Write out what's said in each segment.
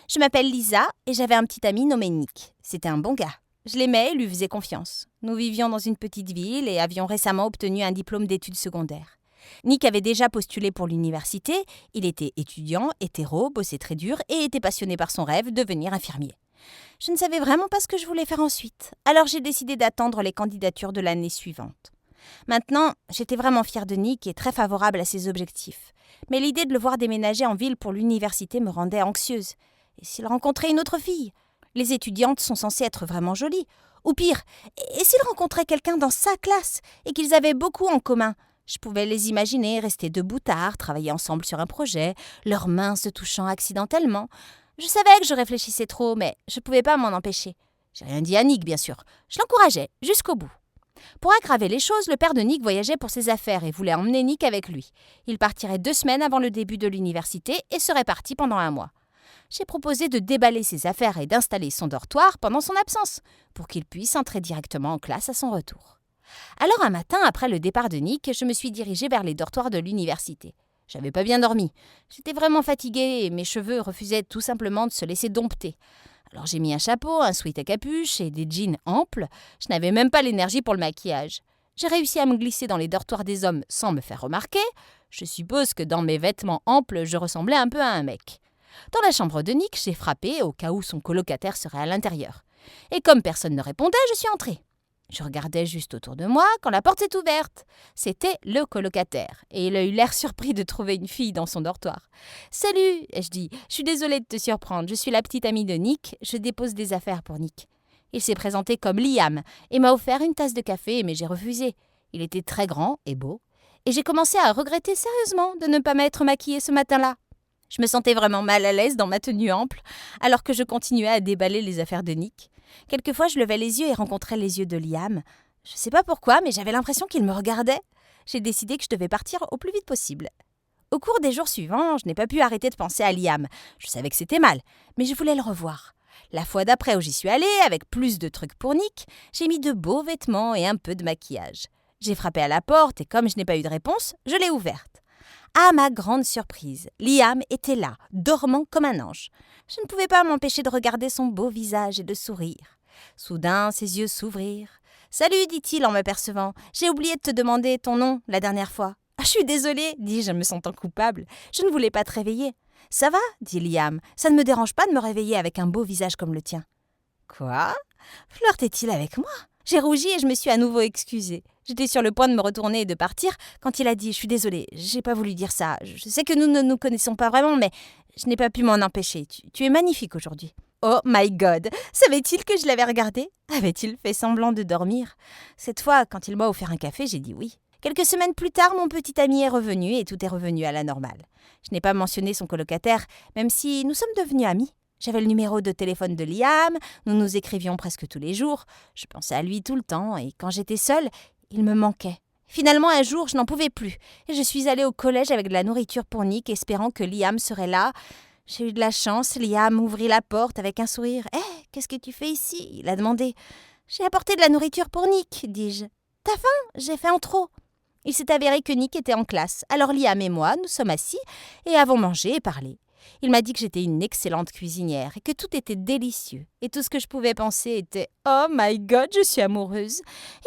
Je m'appelle Lisa et j'avais un petit ami nommé Nick. C'était un bon gars. Je l'aimais et lui faisais confiance. Nous vivions dans une petite ville et avions récemment obtenu un diplôme d'études secondaires. Nick avait déjà postulé pour l'université, il était étudiant, hétéro, bossait très dur et était passionné par son rêve de devenir infirmier. Je ne savais vraiment pas ce que je voulais faire ensuite, alors j'ai décidé d'attendre les candidatures de l'année suivante. Maintenant, j'étais vraiment fière de Nick et très favorable à ses objectifs. Mais l'idée de le voir déménager en ville pour l'université me rendait anxieuse. Et s'il rencontrait une autre fille? Les étudiantes sont censées être vraiment jolies. Ou pire, et s'il rencontrait quelqu'un dans sa classe et qu'ils avaient beaucoup en commun? Je pouvais les imaginer rester debout tard, travailler ensemble sur un projet, leurs mains se touchant accidentellement. Je savais que je réfléchissais trop, mais je ne pouvais pas m'en empêcher. J'ai rien dit à Nick, bien sûr. Je l'encourageais jusqu'au bout. Pour aggraver les choses, le père de Nick voyageait pour ses affaires et voulait emmener Nick avec lui. Il partirait 2 semaines avant le début de l'université et serait parti pendant 1 mois. J'ai proposé de déballer ses affaires et d'installer son dortoir pendant son absence, pour qu'il puisse entrer directement en classe à son retour. Alors un matin, après le départ de Nick, je me suis dirigée vers les dortoirs de l'université. J'avais pas bien dormi. J'étais vraiment fatiguée et mes cheveux refusaient tout simplement de se laisser dompter. Alors j'ai mis un chapeau, un sweat à capuche et des jeans amples. Je n'avais même pas l'énergie pour le maquillage. J'ai réussi à me glisser dans les dortoirs des hommes sans me faire remarquer. Je suppose que dans mes vêtements amples, je ressemblais un peu à un mec. Dans la chambre de Nick, j'ai frappé au cas où son colocataire serait à l'intérieur. Et comme personne ne répondait, je suis entrée. Je regardais juste autour de moi quand la porte s'est ouverte. C'était le colocataire et il a eu l'air surpris de trouver une fille dans son dortoir. « Salut !» ai-je dit. « Je suis désolée de te surprendre. Je suis la petite amie de Nick. Je dépose des affaires pour Nick. » Il s'est présenté comme Liam et m'a offert une tasse de café, mais j'ai refusé. Il était très grand et beau. Et j'ai commencé à regretter sérieusement de ne pas m'être maquillée ce matin-là. Je me sentais vraiment mal à l'aise dans ma tenue ample, alors que je continuais à déballer les affaires de Nick. Quelquefois, je levais les yeux et rencontrais les yeux de Liam. Je ne sais pas pourquoi, mais j'avais l'impression qu'il me regardait. J'ai décidé que je devais partir au plus vite possible. Au cours des jours suivants, je n'ai pas pu arrêter de penser à Liam. Je savais que c'était mal, mais je voulais le revoir. La fois d'après où j'y suis allée, avec plus de trucs pour Nick, j'ai mis de beaux vêtements et un peu de maquillage. J'ai frappé à la porte et comme je n'ai pas eu de réponse, je l'ai ouverte. À ma grande surprise, Liam était là, dormant comme un ange. Je ne pouvais pas m'empêcher de regarder son beau visage et de sourire. Soudain, ses yeux s'ouvrirent. « Salut » dit-il en m'apercevant. « J'ai oublié de te demander ton nom la dernière fois. »« Ah, je suis désolée » dis-je me sentant coupable. « Je ne voulais pas te réveiller. »« Ça va » dit Liam. « Ça ne me dérange pas de me réveiller avec un beau visage comme le tien. »« Quoi » flirtait-il avec moi? J'ai rougi et je me suis à nouveau excusée. J'étais sur le point de me retourner et de partir quand il a dit « Je suis désolée, j'ai pas voulu dire ça. Je sais que nous ne nous connaissons pas vraiment, mais je n'ai pas pu m'en empêcher. Tu es magnifique aujourd'hui. » Oh my God! Savait-il que je l'avais regardé? Avait-il fait semblant de dormir? Cette fois, quand il m'a offert un café, j'ai dit oui. Quelques semaines plus tard, mon petit ami est revenu et tout est revenu à la normale. Je n'ai pas mentionné son colocataire, même si nous sommes devenus amis. J'avais le numéro de téléphone de Liam, nous nous écrivions presque tous les jours. Je pensais à lui tout le temps et quand j'étais seule, il me manquait. Finalement, un jour, je n'en pouvais plus et je suis allée au collège avec de la nourriture pour Nick, espérant que Liam serait là. J'ai eu de la chance, Liam ouvrit la porte avec un sourire. « Hé, qu'est-ce que tu fais ici ?» il a demandé. « J'ai apporté de la nourriture pour Nick, dis-je. »« T'as faim ? J'ai fait en trop. » Il s'est avéré que Nick était en classe. Alors Liam et moi, nous sommes assis et avons mangé et parlé. Il m'a dit que j'étais une excellente cuisinière et que tout était délicieux. Et tout ce que je pouvais penser était « Oh my God, je suis amoureuse.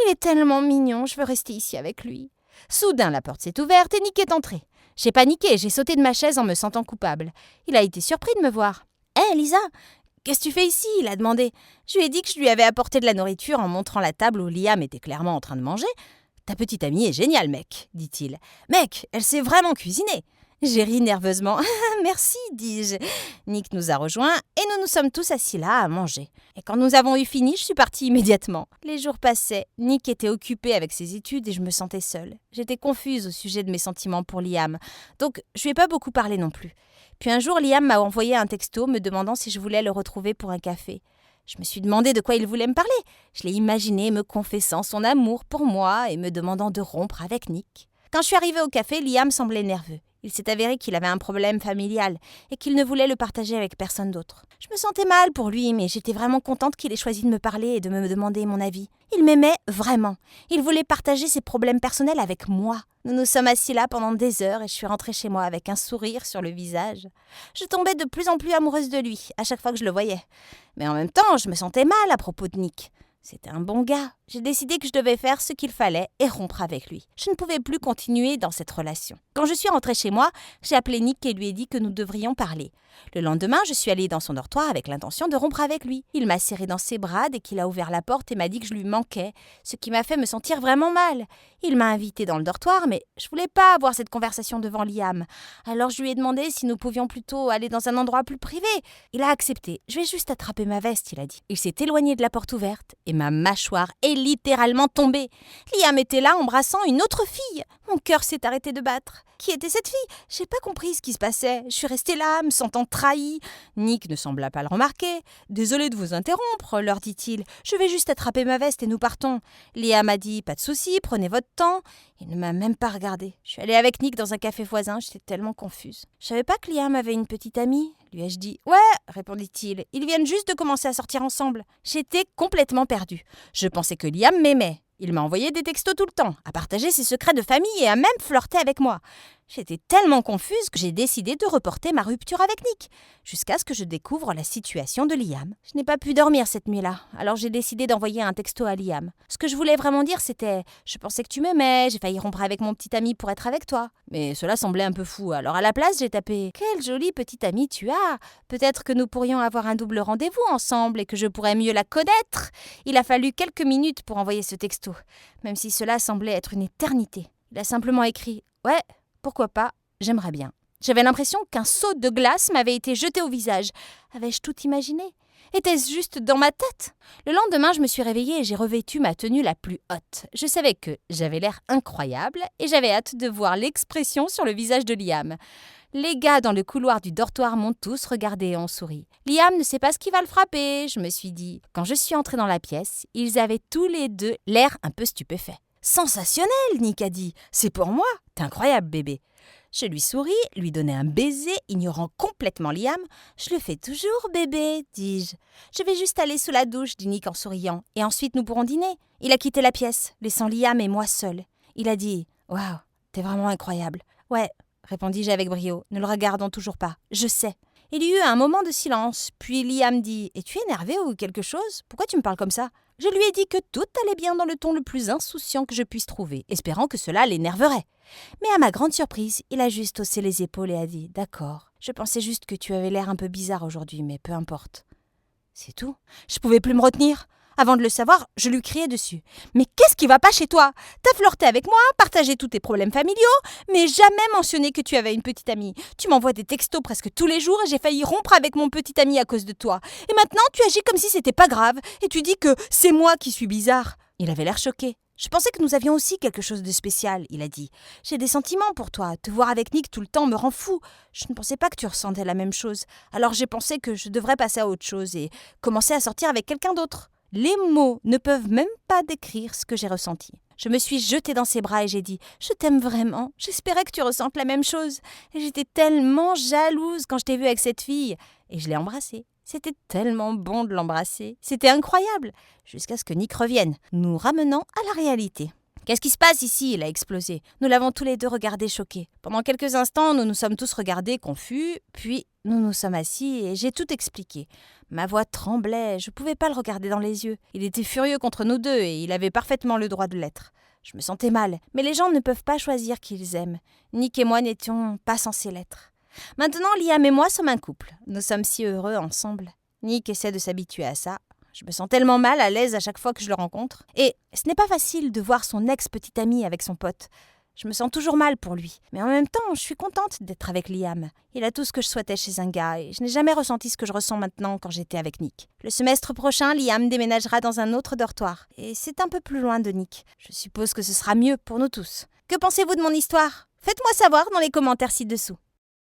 Il est tellement mignon, je veux rester ici avec lui. » Soudain, la porte s'est ouverte et Nick est entré. J'ai paniqué, j'ai sauté de ma chaise en me sentant coupable. Il a été surpris de me voir. « Hé, Lisa, qu'est-ce que tu fais ici ?» il a demandé. Je lui ai dit que je lui avais apporté de la nourriture en montrant la table où Liam était clairement en train de manger. « Ta petite amie est géniale, mec, dit-il. Mec, elle sait vraiment cuisiner. » J'ai ri nerveusement. « Merci, dis-je. » Nick nous a rejoints et nous nous sommes tous assis là à manger. Et quand nous avons eu fini, je suis partie immédiatement. Les jours passaient, Nick était occupé avec ses études et je me sentais seule. J'étais confuse au sujet de mes sentiments pour Liam, donc je lui ai pas beaucoup parlé non plus. Puis un jour, Liam m'a envoyé un texto me demandant si je voulais le retrouver pour un café. Je me suis demandé de quoi il voulait me parler. Je l'ai imaginé me confessant son amour pour moi et me demandant de rompre avec Nick. Quand je suis arrivée au café, Liam semblait nerveux. Il s'est avéré qu'il avait un problème familial et qu'il ne voulait le partager avec personne d'autre. Je me sentais mal pour lui, mais j'étais vraiment contente qu'il ait choisi de me parler et de me demander mon avis. Il m'aimait vraiment. Il voulait partager ses problèmes personnels avec moi. Nous nous sommes assis là pendant des heures et je suis rentrée chez moi avec un sourire sur le visage. Je tombais de plus en plus amoureuse de lui à chaque fois que je le voyais. Mais en même temps, je me sentais mal à propos de Nick. C'était un bon gars. J'ai décidé que je devais faire ce qu'il fallait et rompre avec lui. Je ne pouvais plus continuer dans cette relation. Quand je suis rentrée chez moi, j'ai appelé Nick et lui ai dit que nous devrions parler. Le lendemain, je suis allée dans son dortoir avec l'intention de rompre avec lui. Il m'a serré dans ses bras dès qu'il a ouvert la porte et m'a dit que je lui manquais, ce qui m'a fait me sentir vraiment mal. Il m'a invitée dans le dortoir, mais je voulais pas avoir cette conversation devant Liam. Alors je lui ai demandé si nous pouvions plutôt aller dans un endroit plus privé. Il a accepté. Je vais juste attraper ma veste, il a dit. Il s'est éloigné de la porte ouverte et ma mâchoire est littéralement tombée. Liam était là embrassant une autre fille. Mon cœur s'est arrêté de battre. Qui était cette fille? J'ai pas compris ce qui se passait. Je suis restée là, me sentant trahie. Nick ne sembla pas le remarquer. « Désolé de vous interrompre, leur dit-il. Je vais juste attraper ma veste et nous partons. » Liam m'a dit « Pas de souci, prenez votre temps. » Il ne m'a même pas regardée. Je suis allée avec Nick dans un café voisin, j'étais tellement confuse. Je savais pas que Liam avait une petite amie. Lui ai-je dit « Ouais, répondit-il. Ils viennent juste de commencer à sortir ensemble. » J'étais complètement perdue. Je pensais que Liam m'aimait. Il m'a envoyé des textos tout le temps, a partagé ses secrets de famille et a même flirté avec moi. J'étais tellement confuse que j'ai décidé de reporter ma rupture avec Nick, jusqu'à ce que je découvre la situation de Liam. Je n'ai pas pu dormir cette nuit-là, alors j'ai décidé d'envoyer un texto à Liam. Ce que je voulais vraiment dire, c'était « Je pensais que tu m'aimais, j'ai failli rompre avec mon petit ami pour être avec toi. » Mais cela semblait un peu fou, alors à la place, j'ai tapé « Quel joli petit ami tu as. Peut-être que nous pourrions avoir un double rendez-vous ensemble et que je pourrais mieux la connaître. » Il a fallu quelques minutes pour envoyer ce texto, même si cela semblait être une éternité. Il a simplement écrit « Ouais, pourquoi pas, j'aimerais bien. » J'avais l'impression qu'un seau de glace m'avait été jeté au visage. Avais-je tout imaginé? Était-ce juste dans ma tête? Le lendemain, je me suis réveillée et j'ai revêtu ma tenue la plus haute. Je savais que j'avais l'air incroyable et j'avais hâte de voir l'expression sur le visage de Liam. Les gars dans le couloir du dortoir m'ont tous regardé et ont souri. Liam ne sait pas ce qui va le frapper, je me suis dit. Quand je suis entrée dans la pièce, ils avaient tous les deux l'air un peu stupéfaits. Sensationnel, Nick a dit. C'est pour moi. T'es incroyable, bébé. Je lui souris, lui donnai un baiser, ignorant complètement Liam. Je le fais toujours, bébé, dis-je. Je vais juste aller sous la douche, dit Nick en souriant, et ensuite nous pourrons dîner. Il a quitté la pièce, laissant Liam et moi seuls. Il a dit « Waouh, t'es vraiment incroyable. » « Ouais, répondis-je avec brio, ne le regardant toujours pas. Je sais. Il y eut un moment de silence, puis Liam dit « Es-tu énervé ou quelque chose? Pourquoi tu me parles comme ça ?» Je lui ai dit que tout allait bien dans le ton le plus insouciant que je puisse trouver, espérant que cela l'énerverait. Mais à ma grande surprise, il a juste haussé les épaules et a dit « D'accord, je pensais juste que tu avais l'air un peu bizarre aujourd'hui, mais peu importe. » C'est tout. Je pouvais plus me retenir. Avant de le savoir, je lui criais dessus. « Mais qu'est-ce qui va pas chez toi? T'as flirté avec moi, partagé tous tes problèmes familiaux, mais jamais mentionné que tu avais une petite amie. Tu m'envoies des textos presque tous les jours et j'ai failli rompre avec mon petit ami à cause de toi. Et maintenant, tu agis comme si c'était pas grave et tu dis que c'est moi qui suis bizarre. » Il avait l'air choqué. « Je pensais que nous avions aussi quelque chose de spécial, » il a dit. « J'ai des sentiments pour toi. Te voir avec Nick tout le temps me rend fou. Je ne pensais pas que tu ressentais la même chose. Alors j'ai pensé que je devrais passer à autre chose et commencer à sortir avec quelqu'un d'autre. » Les mots ne peuvent même pas décrire ce que j'ai ressenti. Je me suis jetée dans ses bras et j'ai dit « Je t'aime vraiment. J'espérais que tu ressentes la même chose. Et j'étais tellement jalouse quand je t'ai vue avec cette fille. » Et je l'ai embrassée. C'était tellement bon de l'embrasser. C'était incroyable. Jusqu'à ce que Nick revienne, nous ramenant à la réalité. « Qu'est-ce qui se passe ici ?» Il a explosé. Nous l'avons tous les deux regardé choqués. Pendant quelques instants, nous nous sommes tous regardés confus, puis nous nous sommes assis et j'ai tout expliqué. Ma voix tremblait, je ne pouvais pas le regarder dans les yeux. Il était furieux contre nous deux et il avait parfaitement le droit de l'être. Je me sentais mal, mais les gens ne peuvent pas choisir qui ils aiment. Nick et moi n'étions pas censés l'être. Maintenant, Liam et moi sommes un couple. Nous sommes si heureux ensemble. Nick essaie de s'habituer à ça. Je me sens tellement mal à l'aise à chaque fois que je le rencontre. Et ce n'est pas facile de voir son ex-petite amie avec son pote. Je me sens toujours mal pour lui. Mais en même temps, je suis contente d'être avec Liam. Il a tout ce que je souhaitais chez un gars et je n'ai jamais ressenti ce que je ressens maintenant quand j'étais avec Nick. Le semestre prochain, Liam déménagera dans un autre dortoir. Et c'est un peu plus loin de Nick. Je suppose que ce sera mieux pour nous tous. Que pensez-vous de mon histoire? Faites-moi savoir dans les commentaires ci-dessous.